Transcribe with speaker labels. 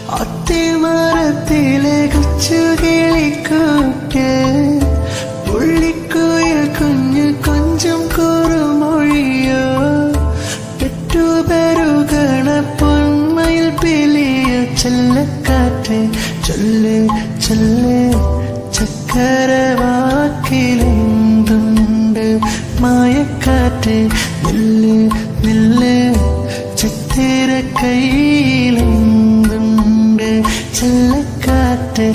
Speaker 1: അത്തിമരത്തിലെ കൊച്ചുകിളിക്കൂട്ട് പുള്ളിക്കുയിൽ കുഞ്ഞു കൊഞ്ചും കുറുമൊഴിയോ പെട്ടുപെരുകണ പൊന്മയിൽ പിലിയോ ചെല്ലക്കാറ്റ് ചൊല്ല് ചൊല്ല് ചക്കരവാക്കിലെന്തുണ്ട് മായക്കാറ്റ് നില്ല് നില്ല് ചിത്തിര കയ്യിലെന്തുണ്ട് ചെല്ലക്കാറ്റ്